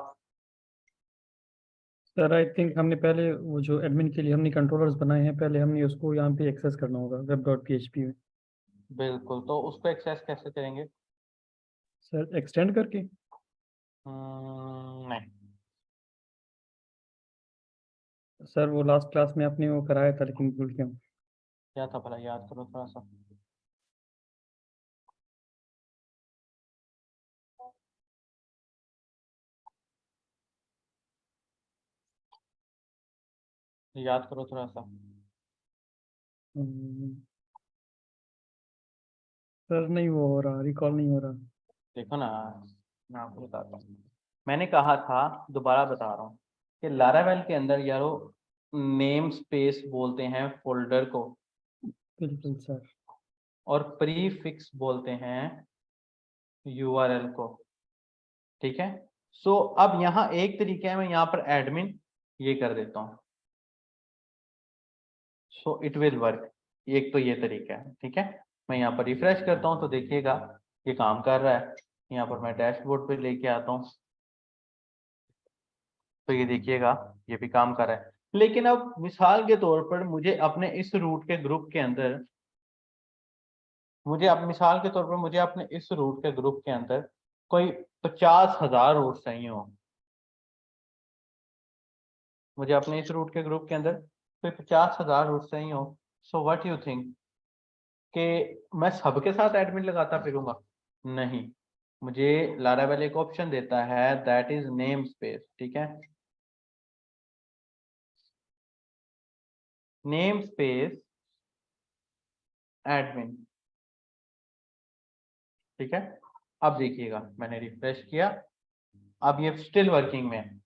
सर आई थिंक हमने पहले वो जो एडमिन के लिए हमने कंट्रोलर्स बनाए हैं, पहले हमने उसको यहाँ पे एक्सेस करना होगा web.php में। बिल्कुल, तो उसको एक्सेस कैसे करेंगे? सर एक्सटेंड करके। नहीं, सर वो लास्ट क्लास में आपने वो कराया था लेकिन भूल गया हूँ। क्या था भला, याद करो थोड़ा सा। याद करो थोड़ा सा। सर नहीं वो हो रहा, रिकॉल नहीं हो रहा। देखो ना, मैं आपको बताता हूँ। मैंने कहा था, दोबारा बता रहा हूँ, कि लारावेल के अंदर यारो नेम स्पेस बोलते हैं फोल्डर को, बिल्कुल सर। और प्रीफिक्स बोलते हैं यूआरएल को। ठीक है, सो अब यहाँ एक तरीका है, मैं यहाँ पर एडमिन ये कर देता हूँ, सो इट विल वर्क। एक तो ये तरीका है। ठीक है, मैं यहाँ पर रिफ्रेश करता हूँ तो देखिएगा ये काम कर रहा है। यहाँ पर मैं डैशबोर्ड पे लेके आता हूँ तो ये देखिएगा ये भी काम कर रहा है। लेकिन अब मिसाल के तौर पर मुझे अपने इस रूट के ग्रुप के अंदर, मुझे अब मिसाल के तौर पर मुझे अपने इस रूट के ग्रुप के अंदर कोई 50,000 रूट चाहिए हो, मुझे अपने इस रूट के ग्रुप के अंदर कोई 50,000 रूट चाहिए हो। सो व्हाट यू थिंक कि मैं सबके साथ एडमिन लगाता फिरूंगा? नहीं, मुझे लारावेल एक ऑप्शन देता है, दैट इज नेम स्पेस। ठीक है, नेम स्पेस एडमिन। ठीक है, अब देखिएगा मैंने रिफ्रेश किया, अब ये स्टिल वर्किंग में है।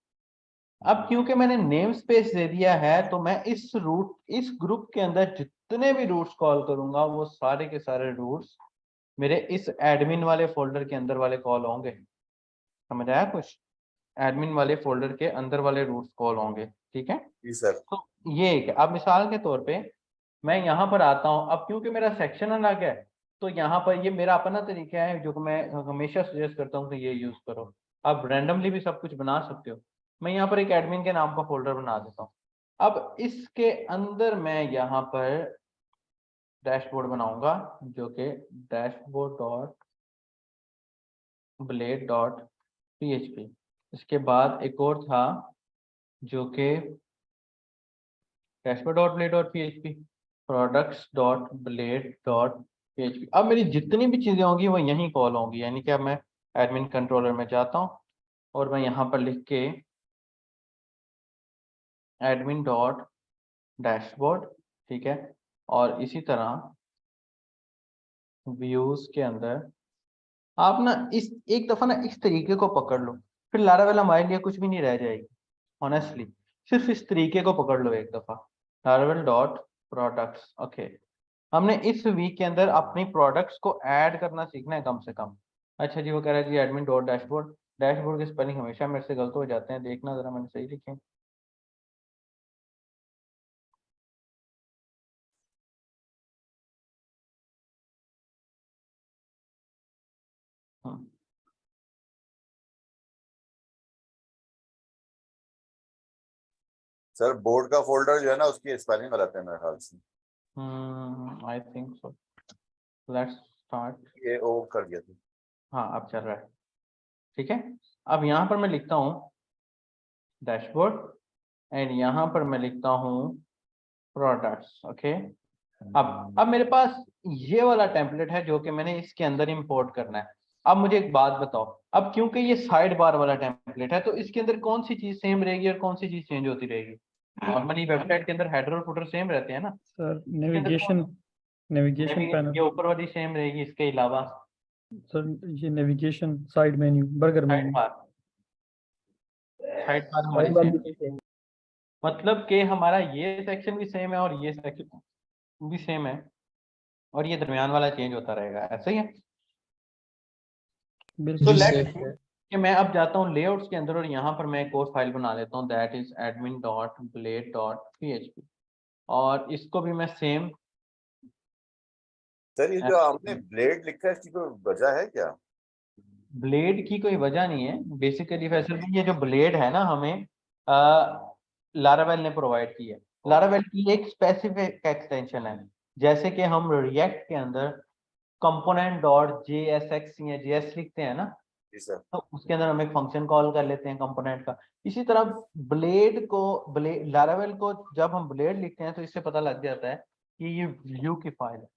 अब क्योंकि मैंने नेम स्पेस दे दिया है तो मैं इस ग्रुप के अंदर जितने भी रूट्स कॉल करूंगा वो सारे के सारे रूट्स मेरे इस एडमिन वाले फोल्डर के अंदर वाले कॉल होंगे। समझ आया कुछ? एडमिन वाले फोल्डर के अंदर वाले रूट्स कॉल होंगे। ठीक है, जी सर। तो ये एक है। अब मिसाल के तौर पे मैं यहाँ पर आता हूँ, अब क्योंकि मेरा सेक्शन अलग है तो यहाँ पर ये मेरा अपना तरीका है जो कि मैं हमेशा सजेस्ट करता हूँ कि ये यूज करो। आप रैंडमली भी सब कुछ बना सकते हो। मैं यहाँ पर एक एडमिन के नाम का फोल्डर बना देता हूँ। अब इसके अंदर मैं यहाँ पर डैशबोर्ड बनाऊंगा जो कि dashboard dot blade dot PHP। इसके बाद एक और था जो कि dashboard dot blade dot PHP, products dot blade dot PHP। अब मेरी जितनी भी चीजें होंगी वो यहीं कॉल होंगी, यानी कि अब मैं एडमिन कंट्रोलर में जाता हूँ और मैं यहाँ पर लिख के एडमिन डॉट डैशबोर्ड, ठीक है, और इसी तरह व्यूज के अंदर आप ना इस एक दफा ना इस तरीके को पकड़ लो, फिर लारावेल हमारे लिए कुछ भी नहीं रह जाएगी। ऑनेस्टली सिर्फ इस तरीके को पकड़ लो एक दफा, लारावेल डॉट प्रोडक्ट्स। ओके, हमने इस वीक के अंदर अपनी प्रोडक्ट्स को ऐड करना सीखना है कम से कम। अच्छा जी, वो कह रहा है जी एडमिन डॉट डैशबोर्ड, डैशबोर्ड के स्पेलिंग हमेशा मेरे से गलत हो जाते हैं, देखना जरा मैंने सही लिखे। सर बोर्ड का फोल्डर जो है ना उसकी स्पेलिंग गलत है मेरे ख्याल से, I think so. Let's start. ये ओ कर दिया था। हाँ अब चल रहा है, ठीक है। अब यहाँ पर मैं लिखता हूँ डैशबोर्ड एंड यहाँ पर मैं लिखता हूँ प्रोडक्ट्स। ओके, अब मेरे पास ये वाला टेम्पलेट है जो कि मैंने इसके अंदर इंपोर्ट करना है। अब मुझे एक बात बताओ, अब क्योंकि ये साइड बार वाला टेम्पलेट है तो इसके अंदर कौन सी चीज सेम रहेगी और कौन सी चीज चेंज होती रहेगी? नॉर्मली वेबसाइट के अंदर हेडर और फुटर सेम रहते हैं ना। सर इसके अंदर कौन- नेविगेशन ये पैनल। ऊपर वाली सेम रहेगी, इसके अलावा सर ये navigation side menu, burger side menu. Bar, side bar हमारी सेम। मतलब कि हमारा ये सेक्शन भी सेम है और ये सेक्शन भी सेम है और ये दरमियान वाला चेंज होता रहेगा, ऐसे ही है। तो बिल्कुल लेट्स कि मैं अब जाता हूँ लेआउट्स के अंदर और यहाँ पर मैं एक और फाइल बना लेता हूँ, दैट इज admin.blade.php और इसको भी मैं सेम। सर ये जो आपने ब्लेड लिखा है इसकी कोई वजह है क्या? ब्लेड की कोई वजह नहीं है, बेसिकली वैसे भी ये जो ब्लेड है ना हमें लारावेल ने प्रोवाइड की है। लारावेल की एक स्पेसिफिक एक्सटेंशन है, जैसे कि हम रिएक्ट के अंदर कंपोनेंट डॉट JSX या JS लिखते हैं ना, जी सर। तो उसके अंदर हम एक फंक्शन कॉल कर लेते हैं कंपोनेंट का। इसी तरह ब्लेड लारावेल को जब हम ब्लेड लिखते हैं तो इससे पता लग जाता है कि ये व्यू की फाइल है।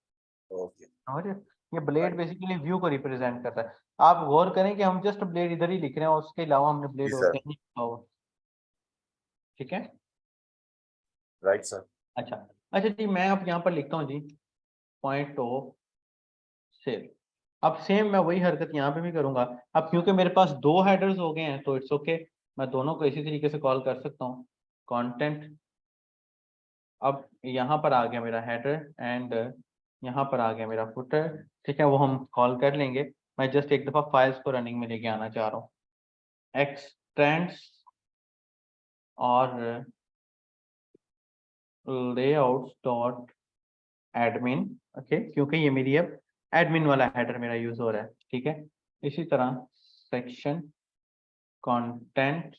ओके। समझ रहे हो? ये ब्लेड बेसिकली व्यू को रिप्रेजेंट करता है। आप गौर करें कि हम जस्ट ब्लेड इधर ही लिख रहे हैं और उसके अलावा हमने ब्लेड जी और सर। कहीं नहीं लिखा हुआ, ठीक है। Right sir. अच्छा अच्छा जी, मैं अब यहाँ पर लिखता हूँ जी पॉइंट ऑफ सेल। अब सेम मैं वही हरकत यहाँ पे भी करूंगा। अब क्योंकि मेरे पास दो हेडर्स हो गए हैं तो इट्स ओके, मैं दोनों को इसी तरीके से कॉल कर सकता हूँ। कंटेंट, अब यहाँ पर आ गया मेरा हेडर एंड यहाँ पर आ गया मेरा फुटर, ठीक है, वो हम कॉल कर लेंगे। मैं जस्ट एक दफा फाइल्स को रनिंग में लेके आना चाह रहा हूँ। एक्सटेंड्स और लेआउट्स डॉट एडमिन, ओके, क्योंकि ये मेरी अब एडमिन वाला हेडर मेरा यूज हो रहा है, ठीक है। इसी तरह सेक्शन कंटेंट।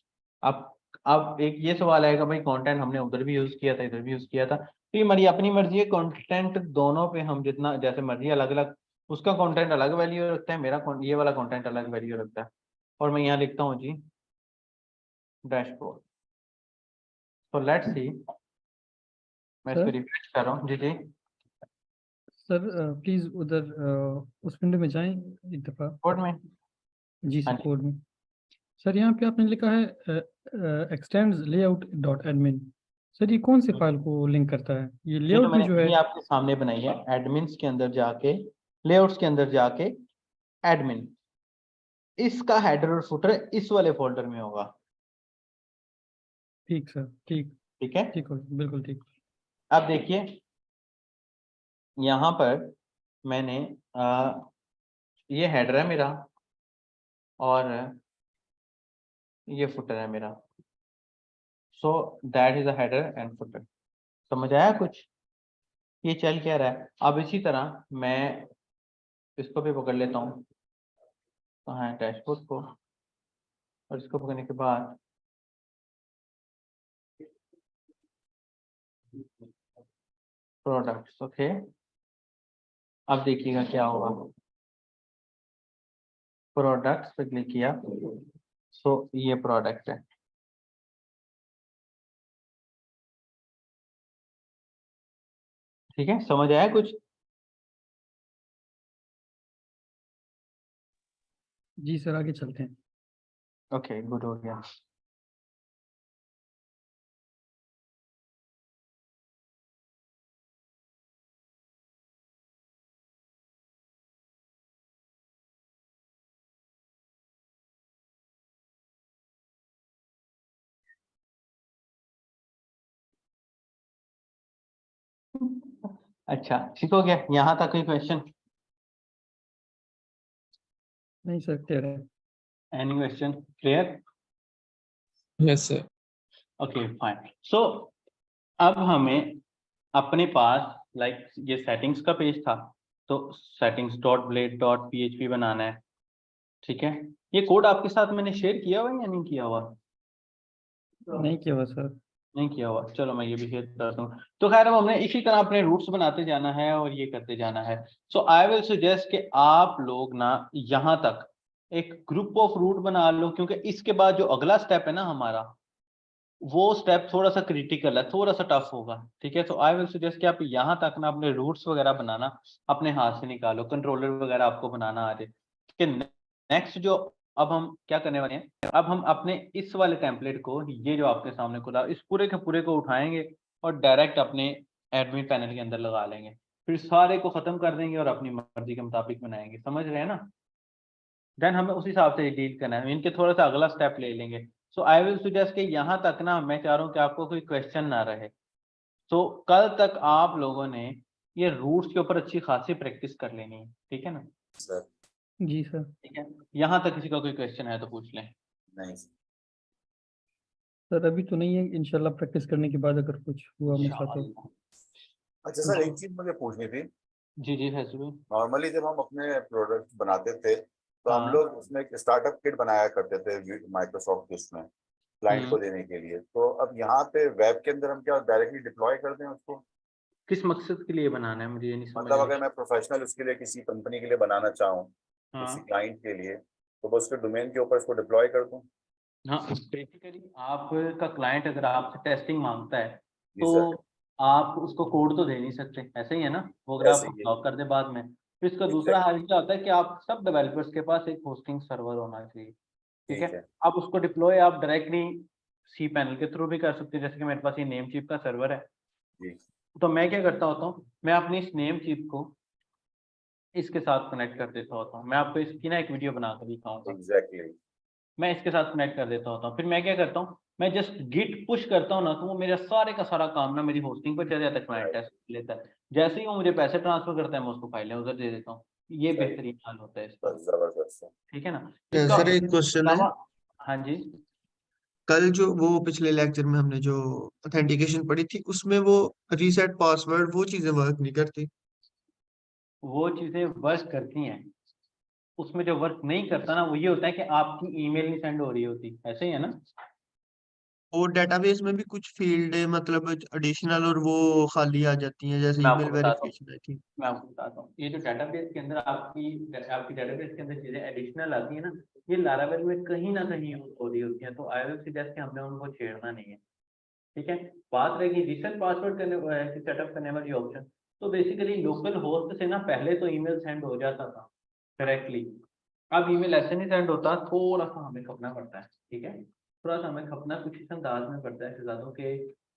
अब एक ये सवाल आएगा, भाई कंटेंट हमने उधर भी यूज किया था इधर भी यूज किया था, तो ये हमारी अपनी मर्जी है। कंटेंट दोनों पे हम जितना जैसे मर्जी अलग अलग, उसका कंटेंट अलग वैल्यू रखता है, मेरा ये वाला कंटेंट अलग वैल्यू रखता है। और मैं यहाँ लिखता हूँ जी डैशबोर्ड। तो लेट्स सी, मैं इसको सर रिफ्रेश कर रहा हूँ जी जी। सर प्लीज उधर उस विंडो में जाएं एक दफा। कोड में, जी हाँ सर, जी। कोड में। सर यहाँ पे आपने लिखा है x tends layout dot admin. Sir ये कौन सी फाइल को लिंक करता है? ये ये जो लेआउट भी मैंने जो है। अभी आपके सामने बनाई है, एडमिन्स के अंदर जाके, लेआउट्स के अंदर जाके एडमिन, इसका हेडर और फुटर इस वाले फोल्डर में होगा, ठीक सर, ठीक। ठीक है। ठीक हो, बिल्कुल ठीक। अब देखिए यहाँ पर मैंने ये हेडर है मेरा और ये फुटर है मेरा, so that is a header and footer. समझ आया कुछ ये चल क्या रहा है? अब इसी तरह मैं इसको भी पकड़ लेता हूँ, कहाँ है डैशबोर्ड को, और इसको पकड़ने के बाद प्रोडक्ट्स, ओके। अब देखिएगा क्या होगा, प्रोडक्ट्स पे क्लिक किया, सो ये प्रोडक्ट है, ठीक है। समझ आया कुछ? जी सर, आगे चलते हैं। ओके गुड, हो गया। अच्छा ठीक हो गया, यहाँ तक कोई क्वेश्चन? नहीं सर, क्लियर है। Any question? Clear? Yes sir. Okay fine. So अब हमें अपने पास लाइक ये सेटिंग्स का पेज था, तो settings dot blade dot PHP बनाना है, ठीक है। ये कोड आपके साथ मैंने शेयर किया हुआ है या नहीं किया हुआ? नहीं किया हुआ सर। नहीं किया हुआ, चलो मैं ये भी शेयर करता हूँ। तो खैर अब हमने इसी तरह अपने रूट्स बनाते जाना है और ये करते जाना है। सो आई विल सजेस्ट कि आप लोग ना यहाँ तक एक ग्रुप ऑफ रूट बना लो, क्योंकि इसके बाद जो अगला स्टेप है ना हमारा, वो स्टेप थोड़ा सा क्रिटिकल है, थोड़ा सा टफ होगा, ठीक है। तो आई विल सजेस्ट कि आप यहाँ तक ना अपने रूट्स वगैरह बनाना अपने हाथ से निकालो, कंट्रोलर वगैरह आपको बनाना आ जाए कि नेक्स्ट जो अब हम क्या करने वाले हैं, अब हम अपने इस वाले टेम्पलेट को, ये जो आपके सामने खुला, इस पूरे के पूरे को उठाएंगे और डायरेक्ट अपने एडमिन पैनल के अंदर लगा लेंगे, फिर सारे को खत्म कर देंगे और अपनी मर्जी के मुताबिक बनाएंगे, समझ रहे हैं ना। देन हमें उस हिसाब से डील करना है, इनके थोड़ा सा अगला स्टेप ले लेंगे। सो आई विल सजेस्ट कि यहाँ तक ना मैं चाह रहा हूँ कि आपको कोई क्वेश्चन ना रहे। तो कल तक आप लोगों ने ये रूट्स के ऊपर अच्छी खासी प्रैक्टिस कर लेनी है, ठीक है ना। सर जी सर। ठीक है, यहाँ तक किसी का कोई क्वेश्चन है तो पूछ लें। नहीं सर अभी तो नहीं है, इंशाल्लाह प्रैक्टिस करने के बाद अगर कुछ हुआ मसला तो। अच्छा सर, एक चीज मुझे पूछनी थी। जी जी फैसल भाई। नॉर्मली जब हम अपने प्रोडक्ट बनाते थे तो हम हाँ। लोग उसमें एक स्टार्टअप किट बनाया करते थे माइक्रोसॉफ्ट के उसमें क्लाइंट को देने के लिए। तो अब यहाँ पे वेब के अंदर हम क्या डायरेक्टली डिप्लॉय कर दें उसको? किस मकसद के लिए बनाना है मुझे ये नहीं समझ मतलब आई। अगर मैं प्रोफेशनल उसके लिए किसी कंपनी के लिए बनाना चाहूँ, किसी हाँ क्लाइंट के लिए, तो मैं उसके डोमेन के ऊपर इसको डिप्लॉय कर दूँ? हाँ, बेसिकली आपका क्लाइंट अगर आपसे टेस्टिंग मांगता है जी सर। तो आप उसको कोड तो दे नहीं सकते, ऐसे ही है ना, वो अगर ऐसे आपको ही है। ब्लॉक कर दे बाद में। फिर इसका दूसरा Exactly, हाल क्या होता है कि आप सब डेवलपर्स के पास एक होस्टिंग सर्वर होना चाहिए, ठीक ठीक है। है। आप उसको डिप्लॉय आप डायरेक्टली सी पैनल के थ्रू भी कर सकते हैं, जैसे कि मेरे पास ये नेम चिप का सर्वर है। जी तो मैं क्या करता होता हूँ, मैं अपनी इस नेम चिप को इसके साथ कनेक्ट कर देता होता हूँ। मैं आपको इसकी ना एक वीडियो बना कर दिखाऊंगा। एग्जैक्टली। मैं इसके साथ कनेक्ट कर देता होता हूँ, फिर मैं क्या करता हूँ, मैं जस्ट गिट पुश करता हूँ ना, तो वो मेरा सारे का सारा काम ना मेरी होस्टिंग पर चले जाता है, क्लाइंट टेस्ट लेता है। जैसे ही वो मुझे पैसे ट्रांसफर करता है मैं उसको फाइलें उधर दे देता हूँ। ये सही। बेहतरीन हाल होता है इसका, बस जबरदस्त है। ठीक है ना। इसका सर एक क्वेश्चन है। अलावा हाँ जी, कल जो वो पिछले लेक्चर में हमने जो ऑथेंटिकेशन पढ़ी थी उसमें वो रीसेट पासवर्ड वो चीजें वर्क नहीं करती। वो चीज़ें वर्क करती हैं। उसमें जो वर्क नहीं करता ना वो ये होता है कि आपकी ईमेल नहीं सेंड हो रही होती, ऐसे ही है ना। और डेटाबेस में भी कुछ फील्ड मतलब एडिशनल और वो खाली आ जाती हैं, जैसे मैं ईमेल आपको बताता हूँ वेरिफिकेशन आई थी। मैं आपको बताता हूँ, ये जो डेटाबेस के अंदर आपकी डेटाबेस के अंदर चीजें एडिशनल आती है ना, ये लारावेल में कहीं ना कहीं यूज हो रही होती है। तो आई विल सजेस्ट कि हमने उनको छेड़ना नहीं है, ठीक है। बात रहेगी रीसेट पासवर्ड करने सेटअप करने वाली ऑप्शन, तो बेसिकली लोकल होस्ट से ना पहले तो ईमेल सेंड हो जाता था डायरेक्टली। अब ईमेल ऐसे नहीं सेंड होता, थोड़ा सा हमें खपना पड़ता है, ठीक है। थोड़ा सा हमें खपना कुछ इस अंदाज में पड़ता है शहजादों के,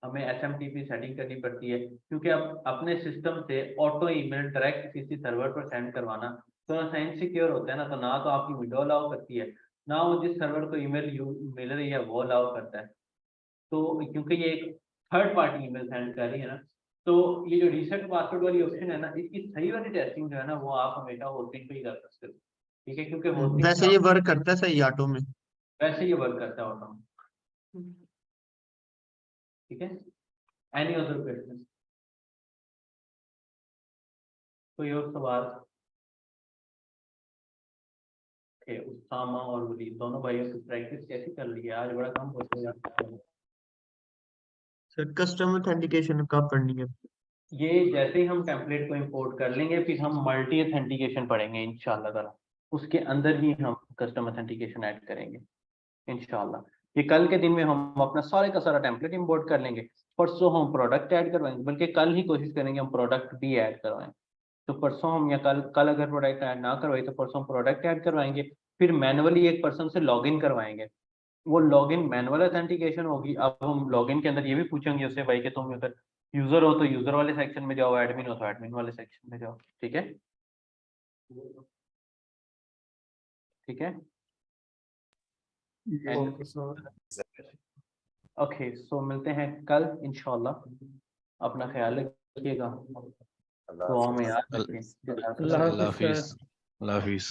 हमें SMTP सेटिंग करनी पड़ती है, क्योंकि अब अपने सिस्टम से ऑटो ईमेल डायरेक्ट किसी सर्वर पर सेंड करवाना थोड़ा सा इनसिक्योर होता है ना। तो ना तो आपकी विंडो अलाउ करती है, ना वो जिस सर्वर को ईमेल मिल रही है वो अलाउ करता है। तो क्योंकि ये एक थर्ड पार्टी ईमेल सेंड कर रही है ना, तो ये जो रीसेट पासवर्ड वाली ऑप्शन है ना, इसकी सही वाली टेस्टिंग जो है ना वो आप हमेशा होस्टिंग पे ही कर सकते हो, ठीक है। क्योंकि होस्टिंग वैसे ये वर्क करता है सही ऑटो में। वैसे ये वर्क करता है ऑटो, ठीक है। एनी अदर क्वेश्चन, कोई और सवाल? ओके, उसामा और वलीद दोनों भाइयों की प्रैक्टिस कैसी कर रही है? आज बड़ा कम होते जाता है। सर कस्टम ऑथेंटिकेशन कब करनी है? ये जैसे ही हम टेम्पलेट को इंपोर्ट कर लेंगे फिर हम मल्टी ऑथेंटिकेशन पढ़ेंगे इंशाल्लाह ताला, उसके अंदर ही हम कस्टम ऑथेंटिकेशन ऐड करेंगे इंशाल्लाह। ये कल के दिन में हम अपना सारे का सारा टेम्पलेट इंपोर्ट कर लेंगे, परसों हम प्रोडक्ट ऐड करवाएंगे, बल्कि कल ही कोशिश करेंगे हम प्रोडक्ट भी ऐड करवाएं। तो परसों हम या कल कल अगर प्रोडक्ट ऐड ना करवाए तो परसों प्रोडक्ट ऐड करवाएंगे, फिर मैनुअली एक पर्सन से लॉगिन करवाएंगे। वो लॉगिन मैनुअल ऑथेंटिकेशन होगी। अब हम लॉगिन के अंदर ये भी पूछेंगे उससे भाई कि तुम अगर यूजर हो तो यूजर वाले सेक्शन में जाओ, एडमिन हो तो एडमिन वाले सेक्शन में जाओ, ठीक है, ठीक है। Okay sir. ओके, सो मिलते हैं कल इंशाल्लाह। अपना ख्याल रखिएगा, अल्लाह दुआ में हाफिज। याद रखें। अल्लाह हाफिज सर। अल्लाह हाफिज।